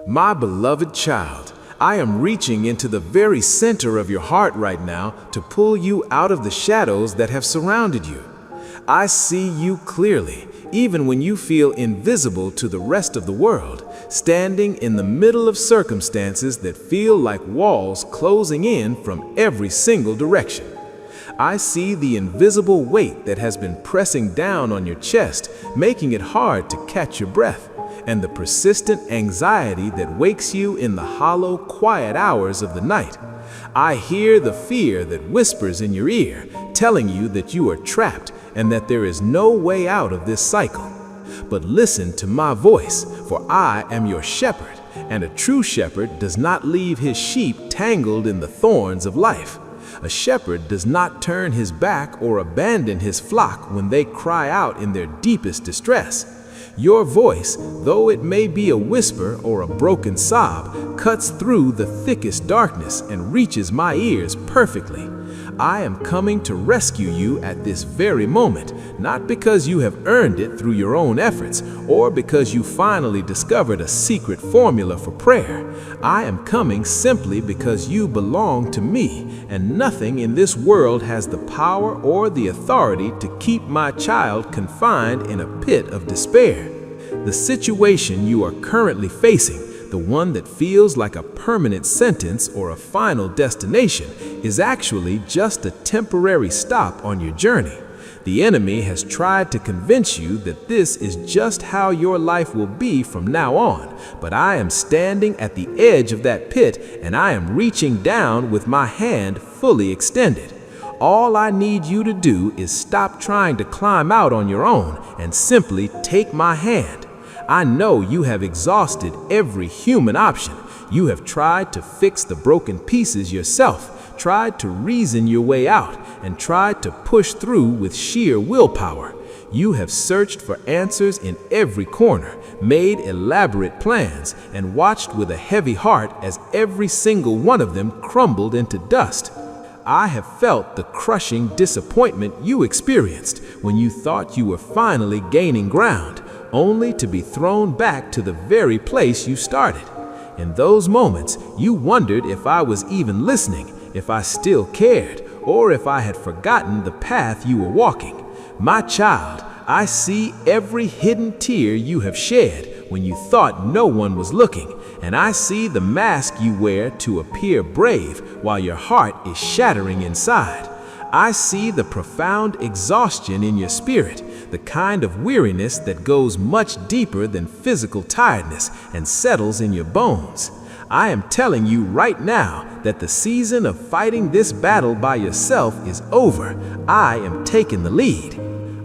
My beloved child, I am reaching into the very center of your heart right now to pull you out of the shadows that have surrounded you. I see you clearly, even when you feel invisible to the rest of the world, standing in the middle of circumstances that feel like walls closing in from every single direction. I see the invisible weight that has been pressing down on your chest, making it hard to catch your breath, and the persistent anxiety that wakes you in the hollow, quiet hours of the night. I hear the fear that whispers in your ear, telling you that you are trapped and that there is no way out of this cycle. But listen to my voice, for I am your shepherd, and a true shepherd does not leave his sheep tangled in the thorns of life. A shepherd does not turn his back or abandon his flock when they cry out in their deepest distress. Your voice, though it may be a whisper or a broken sob, cuts through the thickest darkness and reaches my ears perfectly. I am coming to rescue you at this very moment, not because you have earned it through your own efforts or because you finally discovered a secret formula for prayer. I am coming simply because you belong to me, and nothing in this world has the power or the authority to keep my child confined in a pit of despair. The situation you are currently facing, the one that feels like a permanent sentence or a final destination, is actually just a temporary stop on your journey. The enemy has tried to convince you that this is just how your life will be from now on, but I am standing at the edge of that pit and I am reaching down with my hand fully extended. All I need you to do is stop trying to climb out on your own and simply take my hand. I know you have exhausted every human option. You have tried to fix the broken pieces yourself, tried to reason your way out, and tried to push through with sheer willpower. You have searched for answers in every corner, made elaborate plans, and watched with a heavy heart as every single one of them crumbled into dust. I have felt the crushing disappointment you experienced when you thought you were finally gaining ground, only to be thrown back to the very place you started. In those moments, you wondered if I was even listening, if I still cared, or if I had forgotten the path you were walking. My child, I see every hidden tear you have shed when you thought no one was looking, and I see the mask you wear to appear brave while your heart is shattering inside. I see the profound exhaustion in your spirit, the kind of weariness that goes much deeper than physical tiredness and settles in your bones. I am telling you right now that the season of fighting this battle by yourself is over. I am taking the lead.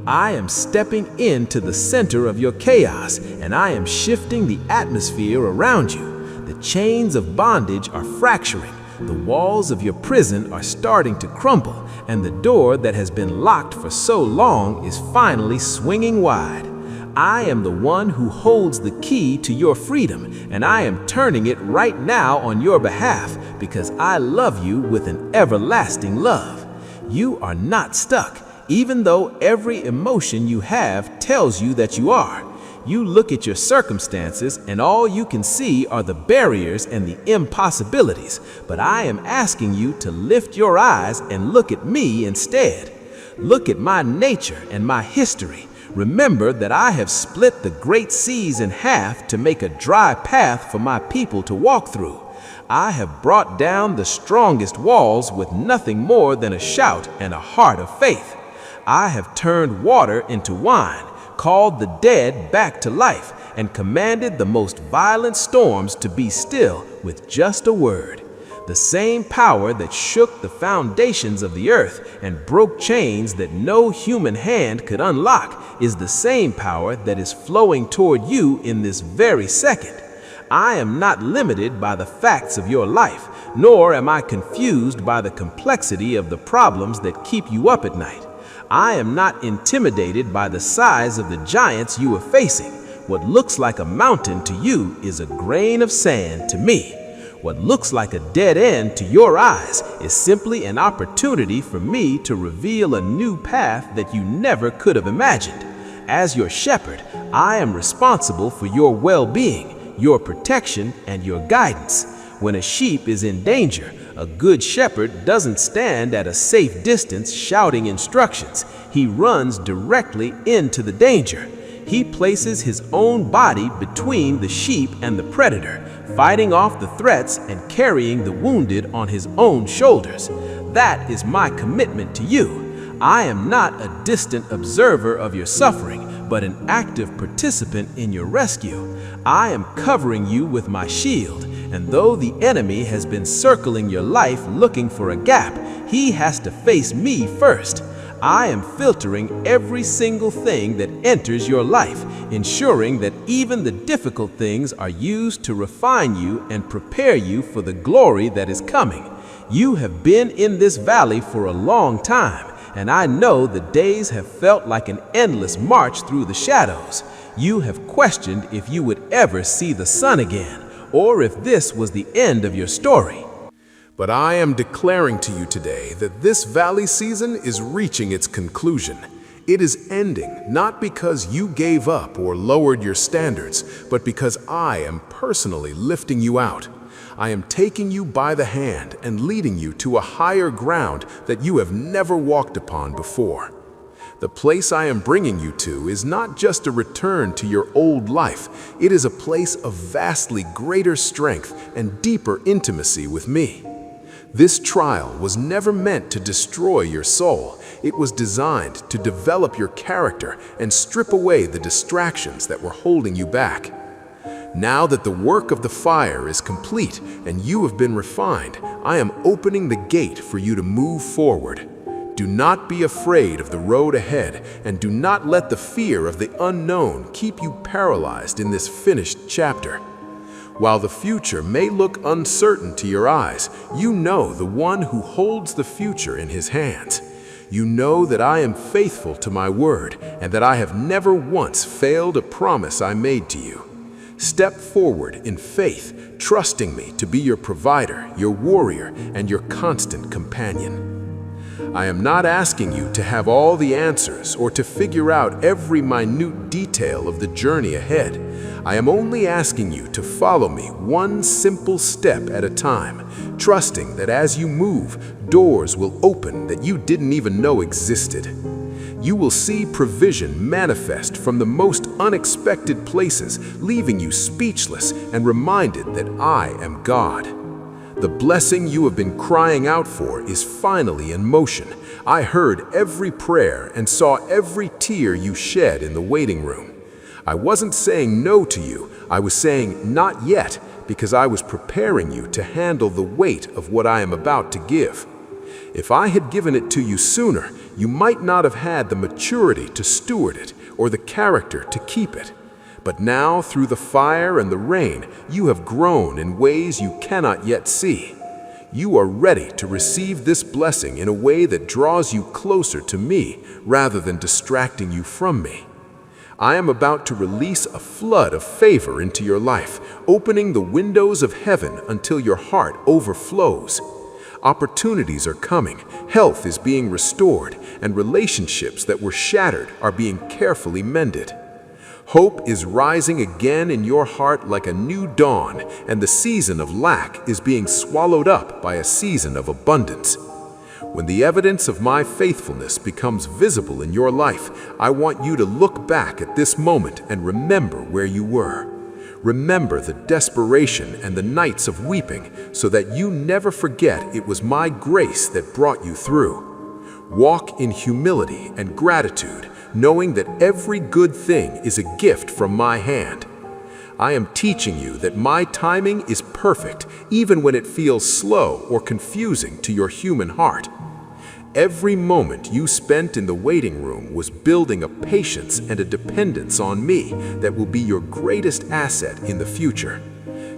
I am stepping into the center of your chaos, and I am shifting the atmosphere around you. The chains of bondage are fracturing. The walls of your prison are starting to crumble, and the door that has been locked for so long is finally swinging wide. I am the one who holds the key to your freedom, and I am turning it right now on your behalf because I love you with an everlasting love. You are not stuck, even though every emotion you have tells you that you are. You look at your circumstances and all you can see are the barriers and the impossibilities, but I am asking you to lift your eyes and look at me instead. Look at my nature and my history. Remember that I have split the great seas in half to make a dry path for my people to walk through. I have brought down the strongest walls with nothing more than a shout and a heart of faith. I have turned water into wine, called the dead back to life, and commanded the most violent storms to be still with just a word. The same power that shook the foundations of the earth and broke chains that no human hand could unlock is the same power that is flowing toward you in this very second. I am not limited by the facts of your life, nor am I confused by the complexity of the problems that keep you up at night. I am not intimidated by the size of the giants you are facing. What looks like a mountain to you is a grain of sand to me. What looks like a dead end to your eyes is simply an opportunity for me to reveal a new path that you never could have imagined. As your shepherd, I am responsible for your well-being. your protection, and your guidance. When a sheep is in danger, a good shepherd doesn't stand at a safe distance shouting instructions. He runs directly into the danger. He places his own body between the sheep and the predator, fighting off the threats and carrying the wounded on his own shoulders. That is my commitment to you. I am not a distant observer of your suffering, but an active participant in your rescue. I am covering you with my shield, and though the enemy has been circling your life looking for a gap, he has to face me first. I am filtering every single thing that enters your life, ensuring that even the difficult things are used to refine you and prepare you for the glory that is coming. You have been in this valley for a long time, and I know the days have felt like an endless march through the shadows. You have questioned if you would ever see the sun again, or if this was the end of your story. But I am declaring to you today that this valley season is reaching its conclusion. It is ending, not because you gave up or lowered your standards, but because I am personally lifting you out. I am taking you by the hand and leading you to a higher ground that you have never walked upon before. The place I am bringing you to is not just a return to your old life. It is a place of vastly greater strength and deeper intimacy with me. This trial was never meant to destroy your soul. It was designed to develop your character and strip away the distractions that were holding you back. Now that the work of the fire is complete and you have been refined, I am opening the gate for you to move forward. Do not be afraid of the road ahead, and do not let the fear of the unknown keep you paralyzed in this finished chapter. While the future may look uncertain to your eyes, you know the one who holds the future in his hands. You know that I am faithful to my word and that I have never once failed a promise I made to you. Step forward in faith, trusting me to be your provider, your warrior, and your constant companion. I am not asking you to have all the answers or to figure out every minute detail of the journey ahead. I am only asking you to follow me one simple step at a time, trusting that as you move, doors will open that you didn't even know existed. You will see provision manifest from the most unexpected places, leaving you speechless and reminded that I am God. The blessing you have been crying out for is finally in motion. I heard every prayer and saw every tear you shed in the waiting room. I wasn't saying no to you, I was saying not yet, because I was preparing you to handle the weight of what I am about to give. If I had given it to you sooner, you might not have had the maturity to steward it or the character to keep it. But now, through the fire and the rain, you have grown in ways you cannot yet see. You are ready to receive this blessing in a way that draws you closer to me rather than distracting you from me. I am about to release a flood of favor into your life, opening the windows of heaven until your heart overflows. Opportunities are coming, health is being restored, and relationships that were shattered are being carefully mended. Hope is rising again in your heart like a new dawn, and the season of lack is being swallowed up by a season of abundance. When the evidence of my faithfulness becomes visible in your life, I want you to look back at this moment and remember where you were. Remember the desperation and the nights of weeping so that you never forget it was my grace that brought you through. Walk in humility and gratitude, knowing that every good thing is a gift from my hand. I am teaching you that my timing is perfect, even when it feels slow or confusing to your human heart. Every moment you spent in the waiting room was building a patience and a dependence on me that will be your greatest asset in the future.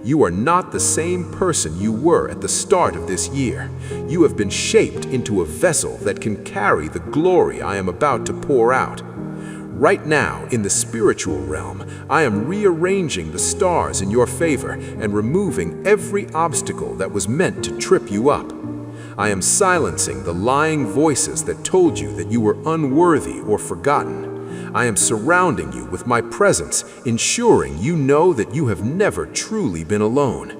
You are not the same person you were at the start of this year. You have been shaped into a vessel that can carry the glory I am about to pour out. Right now, in the spiritual realm, I am rearranging the stars in your favor and removing every obstacle that was meant to trip you up. I am silencing the lying voices that told you that you were unworthy or forgotten. I am surrounding you with my presence, ensuring you know that you have never truly been alone.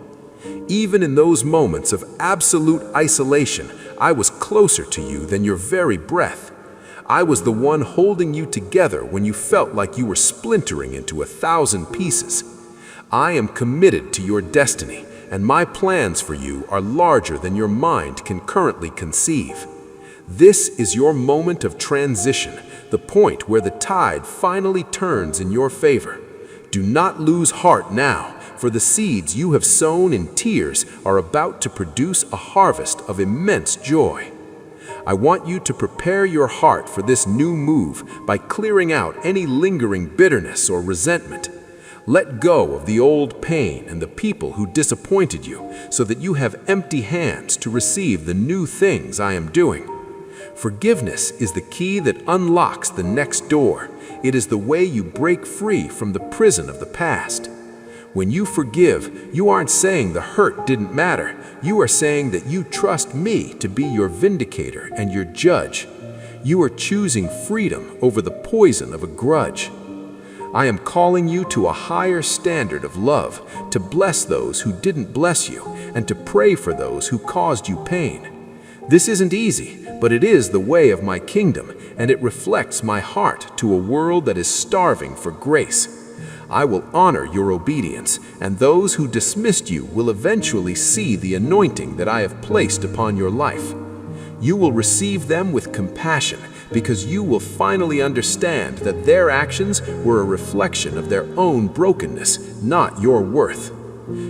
Even in those moments of absolute isolation, I was closer to you than your very breath. I was the one holding you together when you felt like you were splintering into 1,000 pieces. I am committed to your destiny, and my plans for you are larger than your mind can currently conceive. This is your moment of transition, the point where the tide finally turns in your favor. Do not lose heart now, for the seeds you have sown in tears are about to produce a harvest of immense joy. I want you to prepare your heart for this new move by clearing out any lingering bitterness or resentment. Let go of the old pain and the people who disappointed you so that you have empty hands to receive the new things I am doing. Forgiveness is the key that unlocks the next door. It is the way you break free from the prison of the past. When you forgive, you aren't saying the hurt didn't matter. You are saying that you trust me to be your vindicator and your judge. You are choosing freedom over the poison of a grudge. I am calling you to a higher standard of love, to bless those who didn't bless you, and to pray for those who caused you pain. This isn't easy, but it is the way of my kingdom, and it reflects my heart to a world that is starving for grace. I will honor your obedience, and those who dismissed you will eventually see the anointing that I have placed upon your life. You will receive them with compassion, because you will finally understand that their actions were a reflection of their own brokenness, not your worth.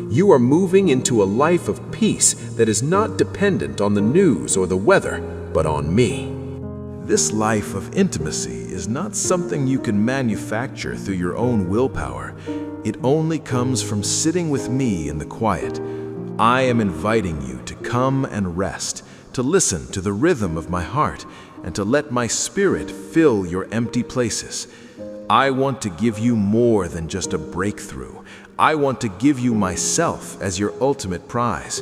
You are moving into a life of peace that is not dependent on the news or the weather, but on me. This life of intimacy is not something you can manufacture through your own willpower. It only comes from sitting with me in the quiet. I am inviting you to come and rest, to listen to the rhythm of my heart, and to let my spirit fill your empty places. I want to give you more than just a breakthrough. I want to give you myself as your ultimate prize.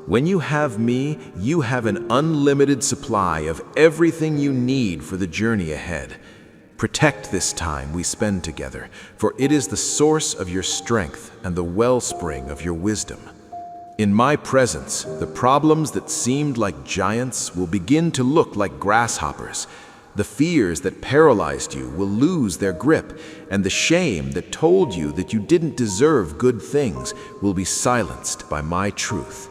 When you have me, you have an unlimited supply of everything you need for the journey ahead. Protect this time we spend together, for it is the source of your strength and the wellspring of your wisdom. In my presence, the problems that seemed like giants will begin to look like grasshoppers. The fears that paralyzed you will lose their grip, and the shame that told you that you didn't deserve good things will be silenced by my truth.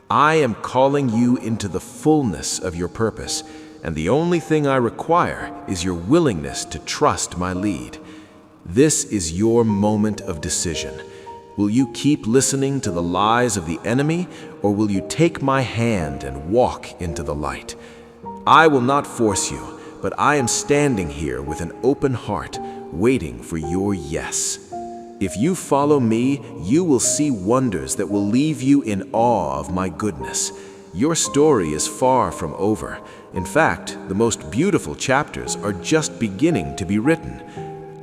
I am calling you into the fullness of your purpose, and the only thing I require is your willingness to trust my lead. This is your moment of decision. Will you keep listening to the lies of the enemy, or will you take my hand and walk into the light? I will not force you, but I am standing here with an open heart, waiting for your yes. If you follow me, you will see wonders that will leave you in awe of my goodness. Your story is far from over. In fact, the most beautiful chapters are just beginning to be written.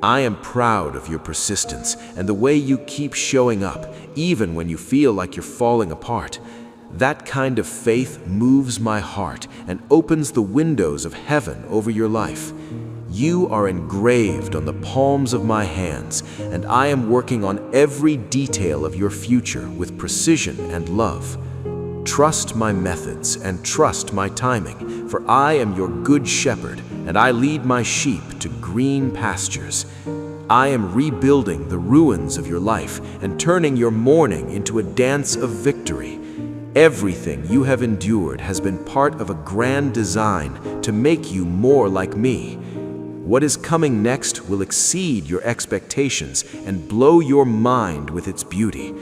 I am proud of your persistence and the way you keep showing up, even when you feel like you're falling apart. That kind of faith moves my heart and opens the windows of heaven over your life. You are engraved on the palms of my hands, and I am working on every detail of your future with precision and love. Trust my methods and trust my timing, for I am your good shepherd, and I lead my sheep to green pastures. I am rebuilding the ruins of your life and turning your mourning into a dance of victory. Everything you have endured has been part of a grand design to make you more like me. What is coming next will exceed your expectations and blow your mind with its beauty.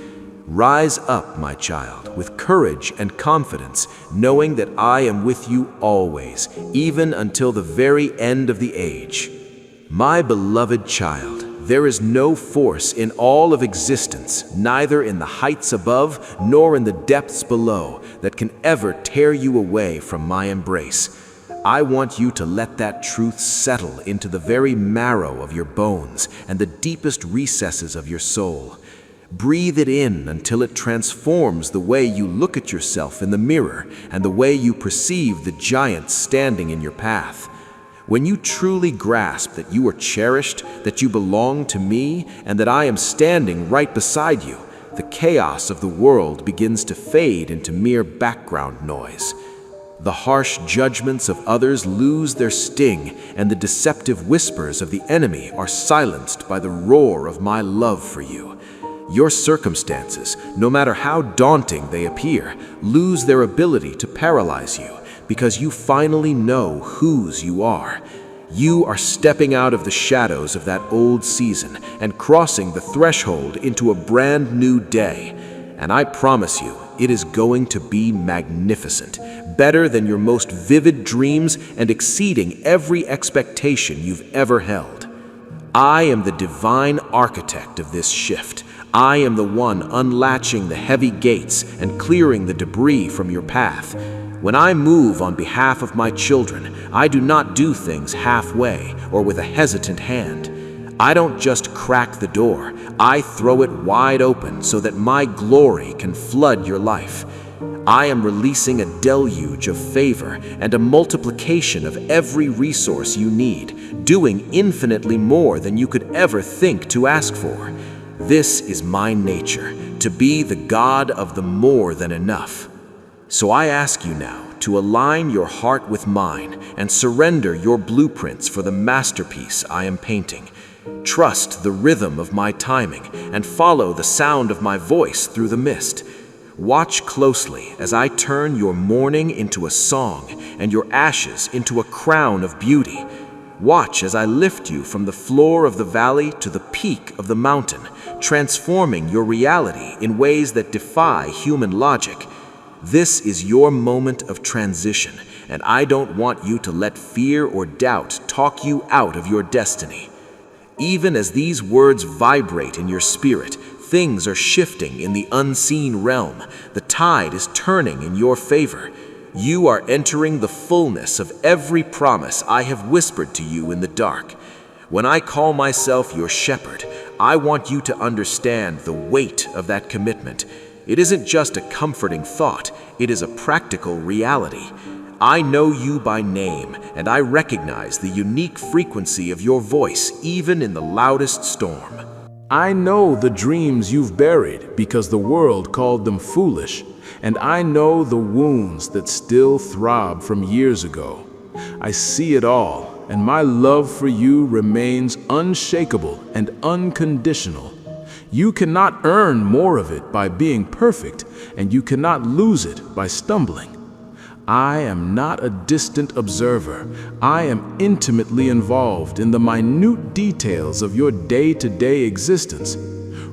Rise up, my child, with courage and confidence, knowing that I am with you always, even until the very end of the age. My beloved child, there is no force in all of existence, neither in the heights above nor in the depths below, that can ever tear you away from my embrace. I want you to let that truth settle into the very marrow of your bones and the deepest recesses of your soul. Breathe it in until it transforms the way you look at yourself in the mirror and the way you perceive the giants standing in your path. When you truly grasp that you are cherished, that you belong to me, and that I am standing right beside you, the chaos of the world begins to fade into mere background noise. The harsh judgments of others lose their sting, and the deceptive whispers of the enemy are silenced by the roar of my love for you. Your circumstances, no matter how daunting they appear, lose their ability to paralyze you because you finally know whose you are. You are stepping out of the shadows of that old season and crossing the threshold into a brand new day. And I promise you, it is going to be magnificent, better than your most vivid dreams and exceeding every expectation you've ever held. I am the divine architect of this shift. I am the one unlatching the heavy gates and clearing the debris from your path. When I move on behalf of my children, I do not do things halfway or with a hesitant hand. I don't just crack the door, I throw it wide open so that my glory can flood your life. I am releasing a deluge of favor and a multiplication of every resource you need, doing infinitely more than you could ever think to ask for. This is my nature, to be the God of the more than enough. So I ask you now to align your heart with mine and surrender your blueprints for the masterpiece I am painting. Trust the rhythm of my timing and follow the sound of my voice through the mist. Watch closely as I turn your mourning into a song and your ashes into a crown of beauty. Watch as I lift you from the floor of the valley to the peak of the mountain, transforming your reality in ways that defy human logic. This is your moment of transition, and I don't want you to let fear or doubt talk you out of your destiny. Even as these words vibrate in your spirit, things are shifting in the unseen realm. The tide is turning in your favor. You are entering the fullness of every promise I have whispered to you in the dark. When I call myself your shepherd, I want you to understand the weight of that commitment. It isn't just a comforting thought, it is a practical reality. I know you by name, and I recognize the unique frequency of your voice even in the loudest storm. I know the dreams you've buried because the world called them foolish, and I know the wounds that still throb from years ago. I see it all, and my love for you remains unshakable and unconditional. You cannot earn more of it by being perfect, and you cannot lose it by stumbling. I am not a distant observer. I am intimately involved in the minute details of your day-to-day existence.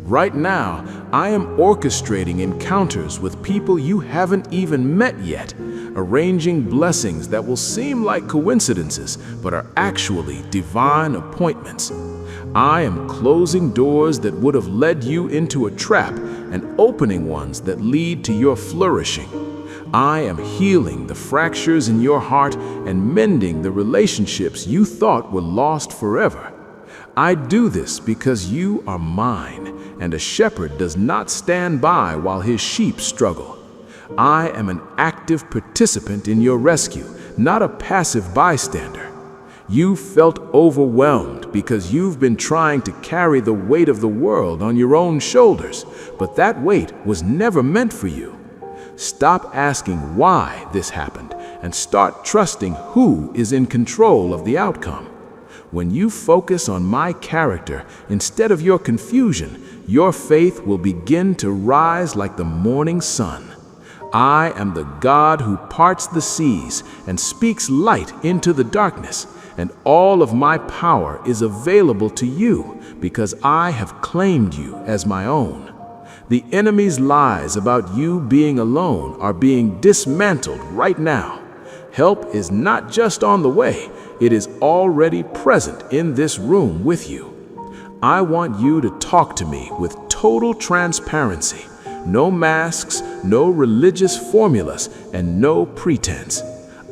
Right now, I am orchestrating encounters with people you haven't even met yet, arranging blessings that will seem like coincidences, but are actually divine appointments. I am closing doors that would have led you into a trap and opening ones that lead to your flourishing. I am healing the fractures in your heart and mending the relationships you thought were lost forever. I do this because you are mine, and a shepherd does not stand by while his sheep struggle. I am an active participant in your rescue, not a passive bystander. You felt overwhelmed because you've been trying to carry the weight of the world on your own shoulders, but that weight was never meant for you. Stop asking why this happened and start trusting who is in control of the outcome. When you focus on my character instead of your confusion, your faith will begin to rise like the morning sun. I am the God who parts the seas and speaks light into the darkness, and all of my power is available to you because I have claimed you as my own. The enemy's lies about you being alone are being dismantled right now. Help is not just on the way, it is already present in this room with you. I want you to talk to me with total transparency. No masks, no religious formulas, and no pretense.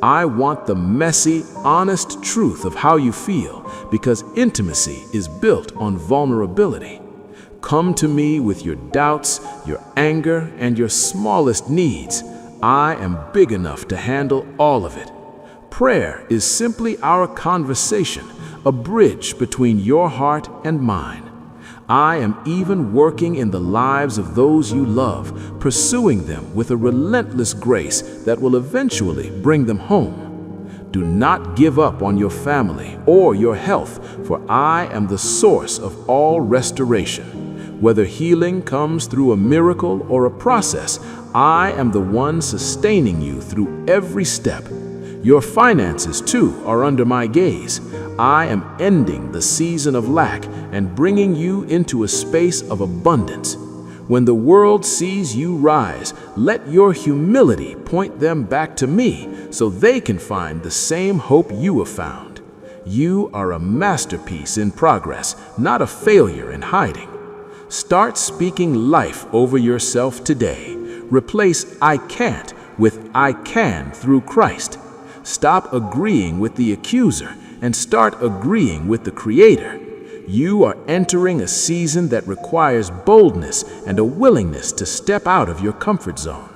I want the messy, honest truth of how you feel, because intimacy is built on vulnerability. Come to me with your doubts, your anger, and your smallest needs. I am big enough to handle all of it. Prayer is simply our conversation, a bridge between your heart and mine. I am even working in the lives of those you love, pursuing them with a relentless grace that will eventually bring them home. Do not give up on your family or your health, for I am the source of all restoration. Whether healing comes through a miracle or a process, I am the one sustaining you through every step. Your finances, too, are under my gaze. I am ending the season of lack and bringing you into a space of abundance. When the world sees you rise, let your humility point them back to me so they can find the same hope you have found. You are a masterpiece in progress, not a failure in hiding. Start speaking life over yourself today. Replace "I can't" with "I can" through Christ. Stop agreeing with the accuser and start agreeing with the Creator. You are entering a season that requires boldness and a willingness to step out of your comfort zone.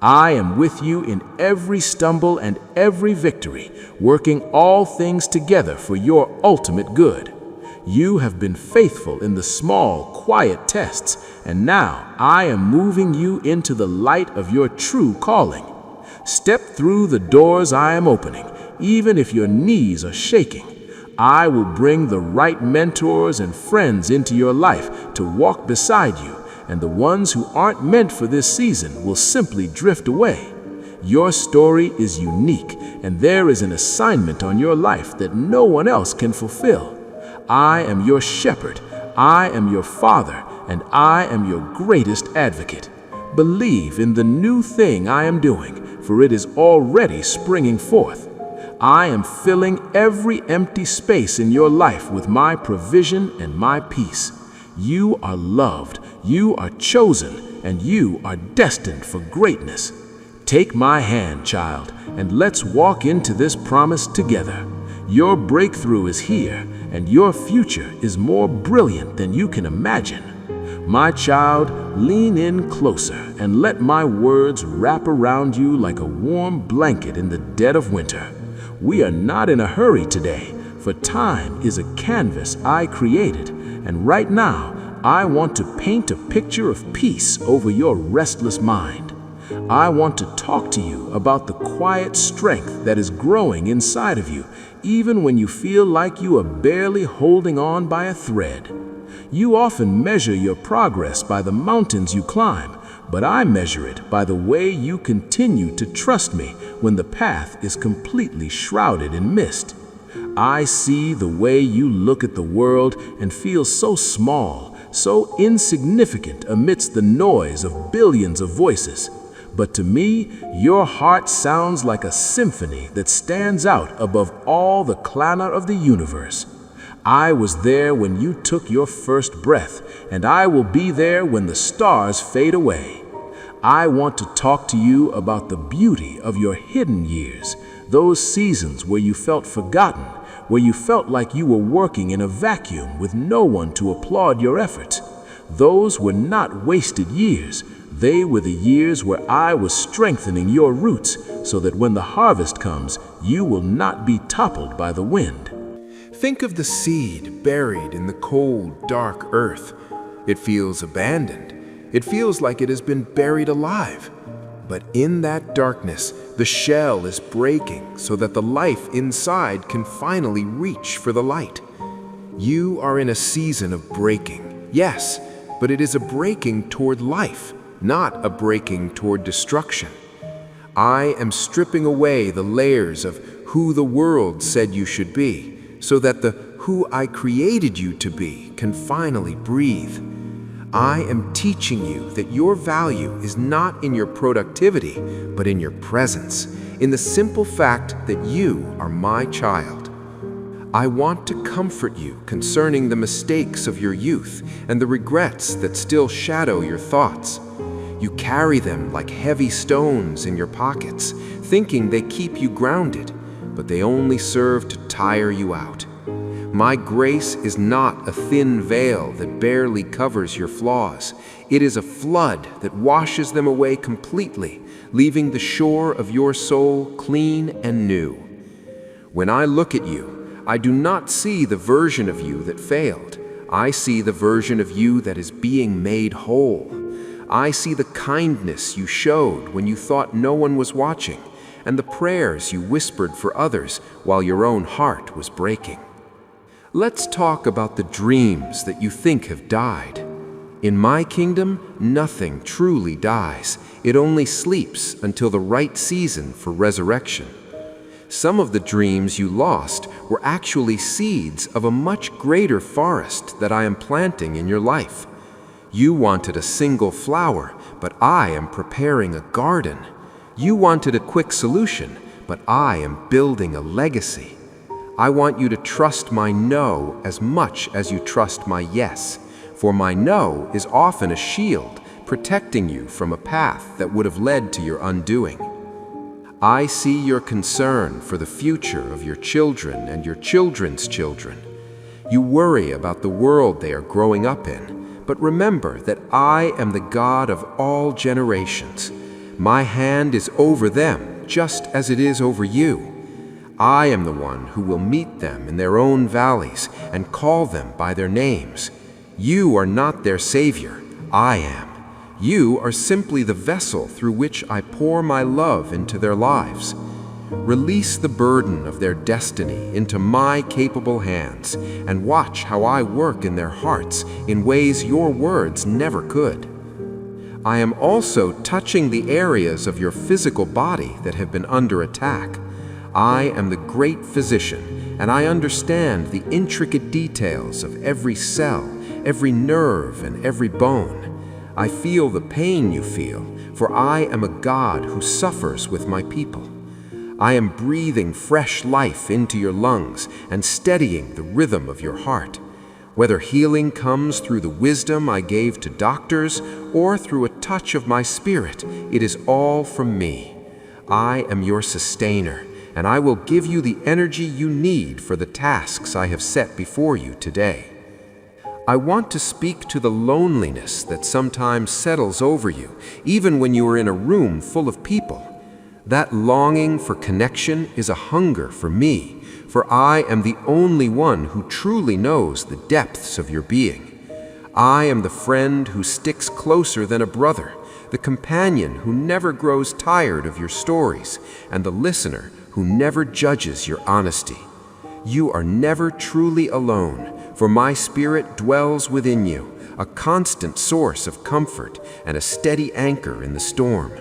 I am with you in every stumble and every victory, working all things together for your ultimate good. You have been faithful in the small, quiet tests, and now I am moving you into the light of your true calling. Step through the doors I am opening, even if your knees are shaking. I will bring the right mentors and friends into your life to walk beside you, and the ones who aren't meant for this season will simply drift away. Your story is unique, and there is an assignment on your life that no one else can fulfill. I am your shepherd, I am your father, and I am your greatest advocate. Believe in the new thing I am doing, for it is already springing forth. I am filling every empty space in your life with my provision and my peace. You are loved, you are chosen, and you are destined for greatness. Take my hand, child, and let's walk into this promise together. Your breakthrough is here, and your future is more brilliant than you can imagine. My child, lean in closer and let my words wrap around you like a warm blanket in the dead of winter. We are not in a hurry today, for time is a canvas I created, and right now I want to paint a picture of peace over your restless mind. I want to talk to you about the quiet strength that is growing inside of you, even when you feel like you are barely holding on by a thread. You often measure your progress by the mountains you climb, but I measure it by the way you continue to trust me when the path is completely shrouded in mist. I see the way you look at the world and feel so small, so insignificant amidst the noise of billions of voices. But to me, your heart sounds like a symphony that stands out above all the clamor of the universe. I was there when you took your first breath, and I will be there when the stars fade away. I want to talk to you about the beauty of your hidden years, those seasons where you felt forgotten, where you felt like you were working in a vacuum with no one to applaud your efforts. Those were not wasted years. They were the years where I was strengthening your roots so that when the harvest comes, you will not be toppled by the wind. Think of the seed buried in the cold, dark earth. It feels abandoned. It feels like it has been buried alive. But in that darkness, the shell is breaking so that the life inside can finally reach for the light. You are in a season of breaking, yes, but it is a breaking toward life, not a breaking toward destruction. I am stripping away the layers of who the world said you should be, so that the who I created you to be can finally breathe. I am teaching you that your value is not in your productivity, but in your presence, in the simple fact that you are my child. I want to comfort you concerning the mistakes of your youth and the regrets that still shadow your thoughts. You carry them like heavy stones in your pockets, thinking they keep you grounded, but they only serve to tire you out. My grace is not a thin veil that barely covers your flaws. It is a flood that washes them away completely, leaving the shore of your soul clean and new. When I look at you, I do not see the version of you that failed. I see the version of you that is being made whole. I see the kindness you showed when you thought no one was watching, and the prayers you whispered for others while your own heart was breaking. Let's talk about the dreams that you think have died. In my kingdom, nothing truly dies. It only sleeps until the right season for resurrection. Some of the dreams you lost were actually seeds of a much greater forest that I am planting in your life. You wanted a single flower, but I am preparing a garden. You wanted a quick solution, but I am building a legacy. I want you to trust my no as much as you trust my yes, for my no is often a shield protecting you from a path that would have led to your undoing. I see your concern for the future of your children and your children's children. You worry about the world they are growing up in, but remember that I am the God of all generations. My hand is over them just as it is over you. I am the one who will meet them in their own valleys and call them by their names. You are not their savior, I am. You are simply the vessel through which I pour my love into their lives. Release the burden of their destiny into my capable hands and watch how I work in their hearts in ways your words never could. I am also touching the areas of your physical body that have been under attack. I am the great physician, and I understand the intricate details of every cell, every nerve, and every bone. I feel the pain you feel, for I am a God who suffers with my people. I am breathing fresh life into your lungs and steadying the rhythm of your heart. Whether healing comes through the wisdom I gave to doctors or through a touch of my spirit, it is all from me. I am your sustainer, and I will give you the energy you need for the tasks I have set before you today. I want to speak to the loneliness that sometimes settles over you, even when you are in a room full of people. That longing for connection is a hunger for me, for I am the only one who truly knows the depths of your being. I am the friend who sticks closer than a brother, the companion who never grows tired of your stories, and the listener who never judges your honesty. You are never truly alone, for my spirit dwells within you, a constant source of comfort and a steady anchor in the storm.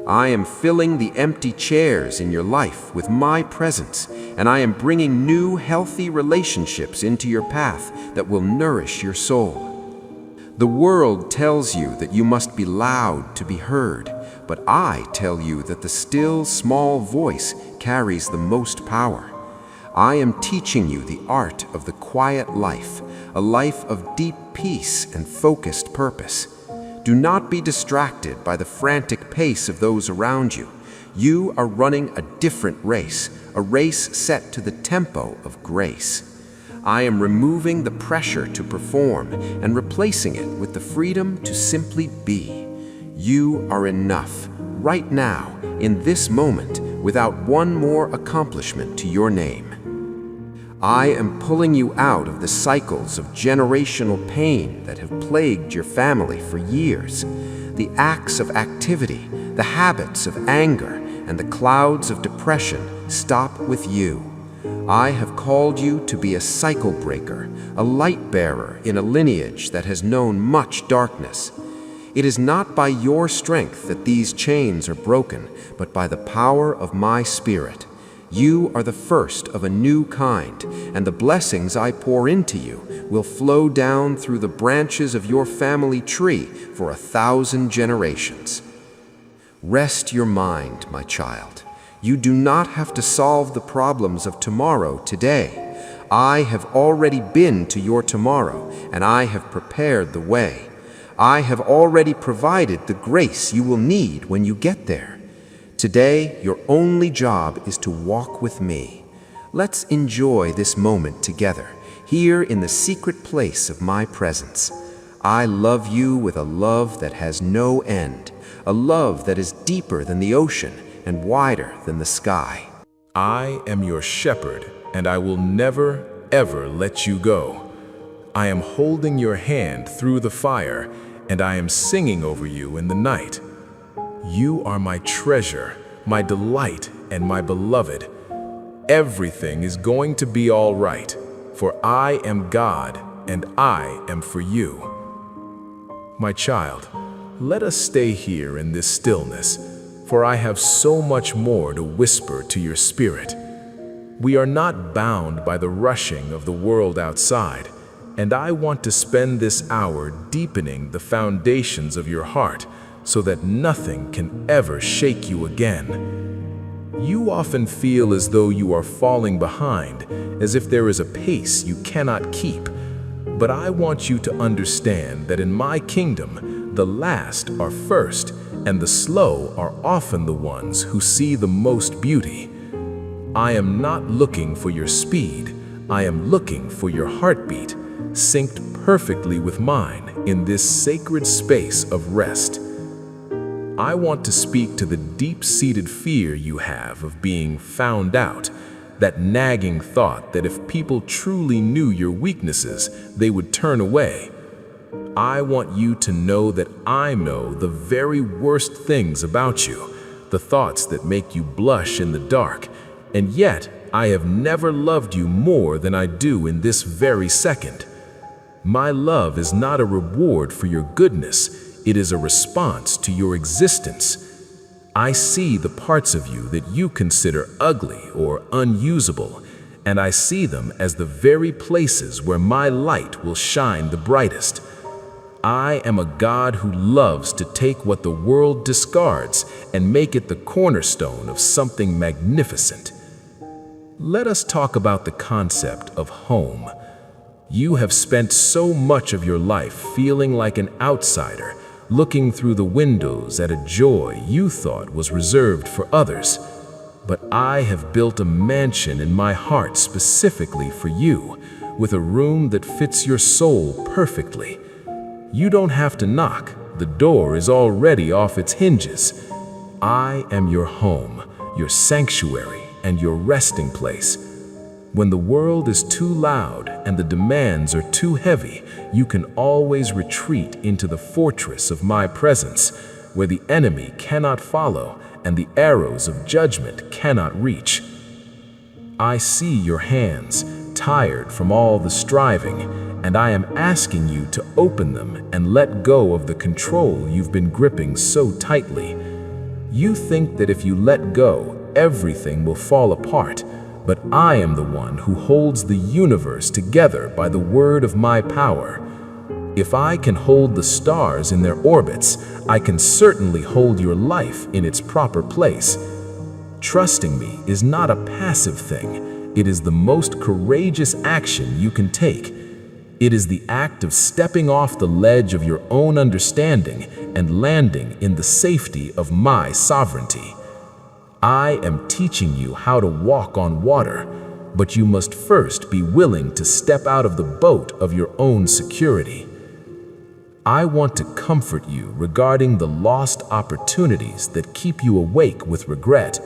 I am filling the empty chairs in your life with my presence, and I am bringing new, healthy relationships into your path that will nourish your soul. The world tells you that you must be loud to be heard, but I tell you that the still, small voice carries the most power. I am teaching you the art of the quiet life, a life of deep peace and focused purpose. Do not be distracted by the frantic pace of those around you. You are running a different race, a race set to the tempo of grace. I am removing the pressure to perform and replacing it with the freedom to simply be. You are enough, right now, in this moment, without one more accomplishment to your name. I am pulling you out of the cycles of generational pain that have plagued your family for years. The acts of activity, the habits of anger, and the clouds of depression stop with you. I have called you to be a cycle breaker, a light bearer in a lineage that has known much darkness. It is not by your strength that these chains are broken, but by the power of my Spirit. You are the first of a new kind, and the blessings I pour into you will flow down through the branches of your family tree for 1,000 generations. Rest your mind, my child. You do not have to solve the problems of tomorrow today. I have already been to your tomorrow, and I have prepared the way. I have already provided the grace you will need when you get there. Today, your only job is to walk with me. Let's enjoy this moment together, here in the secret place of my presence. I love you with a love that has no end, a love that is deeper than the ocean and wider than the sky. I am your shepherd, and I will never, ever let you go. I am holding your hand through the fire, and I am singing over you in the night. You are my treasure, my delight, and my beloved. Everything is going to be all right, for I am God, and I am for you. My child, let us stay here in this stillness, for I have so much more to whisper to your spirit. We are not bound by the rushing of the world outside, and I want to spend this hour deepening the foundations of your heart so that nothing can ever shake you again. You often feel as though you are falling behind, as if there is a pace you cannot keep. But I want you to understand that in my kingdom, the last are first, and the slow are often the ones who see the most beauty. I am not looking for your speed, I am looking for your heartbeat, synced perfectly with mine in this sacred space of rest. I want to speak to the deep-seated fear you have of being found out, that nagging thought that if people truly knew your weaknesses, they would turn away. I want you to know that I know the very worst things about you, the thoughts that make you blush in the dark, and yet I have never loved you more than I do in this very second. My love is not a reward for your goodness, it is a response to your existence. I see the parts of you that you consider ugly or unusable, and I see them as the very places where my light will shine the brightest. I am a God who loves to take what the world discards and make it the cornerstone of something magnificent. Let us talk about the concept of home. You have spent so much of your life feeling like an outsider, looking through the windows at a joy you thought was reserved for others. But I have built a mansion in my heart specifically for you, with a room that fits your soul perfectly. You don't have to knock, the door is already off its hinges. I am your home, your sanctuary, and your resting place. When the world is too loud and the demands are too heavy, you can always retreat into the fortress of my presence, where the enemy cannot follow and the arrows of judgment cannot reach. I see your hands, tired from all the striving, and I am asking you to open them and let go of the control you've been gripping so tightly. You think that if you let go, everything will fall apart, but I am the one who holds the universe together by the word of my power. If I can hold the stars in their orbits, I can certainly hold your life in its proper place. Trusting me is not a passive thing. It is the most courageous action you can take. It is the act of stepping off the ledge of your own understanding and landing in the safety of my sovereignty. I am teaching you how to walk on water, but you must first be willing to step out of the boat of your own security. I want to comfort you regarding the lost opportunities that keep you awake with regret.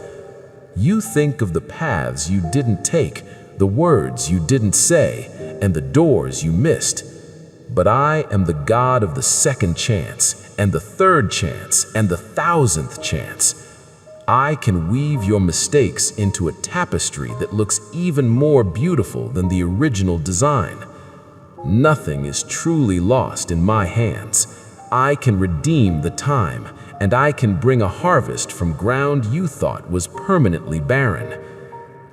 You think of the paths you didn't take, the words you didn't say, and the doors you missed. But I am the God of the second chance, and the third chance, and the 1,000th chance. I can weave your mistakes into a tapestry that looks even more beautiful than the original design. Nothing is truly lost in my hands. I can redeem the time, and I can bring a harvest from ground you thought was permanently barren.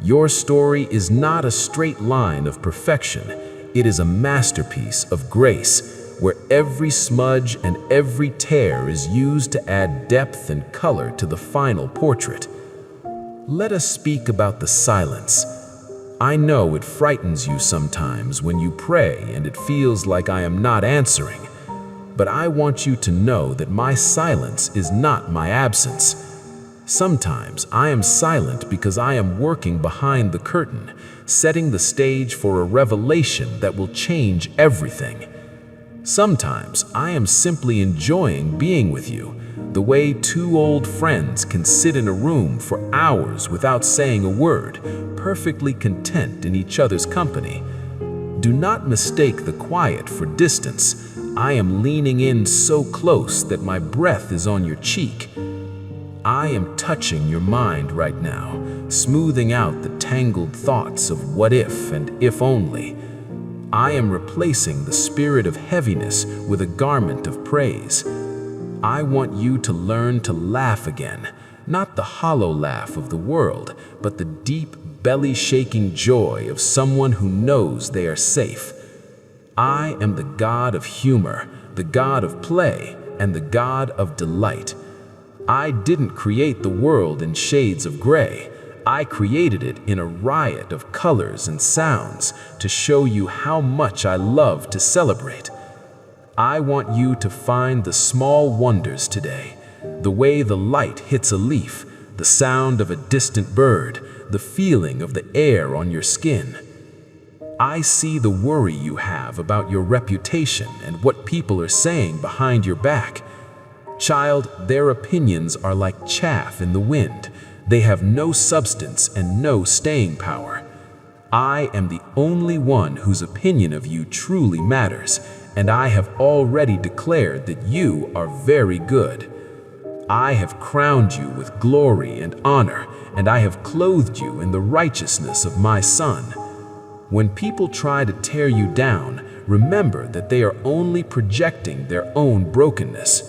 Your story is not a straight line of perfection. It is a masterpiece of grace, where every smudge and every tear is used to add depth and color to the final portrait. Let us speak about the silence. I know it frightens you sometimes when you pray and it feels like I am not answering, but I want you to know that my silence is not my absence. Sometimes I am silent because I am working behind the curtain, setting the stage for a revelation that will change everything. Sometimes I am simply enjoying being with you, the way two old friends can sit in a room for hours without saying a word, perfectly content in each other's company. Do not mistake the quiet for distance. I am leaning in so close that my breath is on your cheek. I am touching your mind right now, smoothing out the tangled thoughts of what if and if only. I am replacing the spirit of heaviness with a garment of praise. I want you to learn to laugh again, not the hollow laugh of the world, but the deep, belly-shaking joy of someone who knows they are safe. I am the God of humor, the God of play, and the God of delight. I didn't create the world in shades of gray. I created it in a riot of colors and sounds to show you how much I love to celebrate. I want you to find the small wonders today, the way the light hits a leaf, the sound of a distant bird, the feeling of the air on your skin. I see the worry you have about your reputation and what people are saying behind your back. Child, their opinions are like chaff in the wind. They have no substance and no staying power. I am the only one whose opinion of you truly matters, and I have already declared that you are very good. I have crowned you with glory and honor, and I have clothed you in the righteousness of my Son. When people try to tear you down, remember that they are only projecting their own brokenness.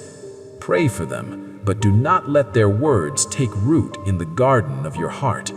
Pray for them, but do not let their words take root in the garden of your heart.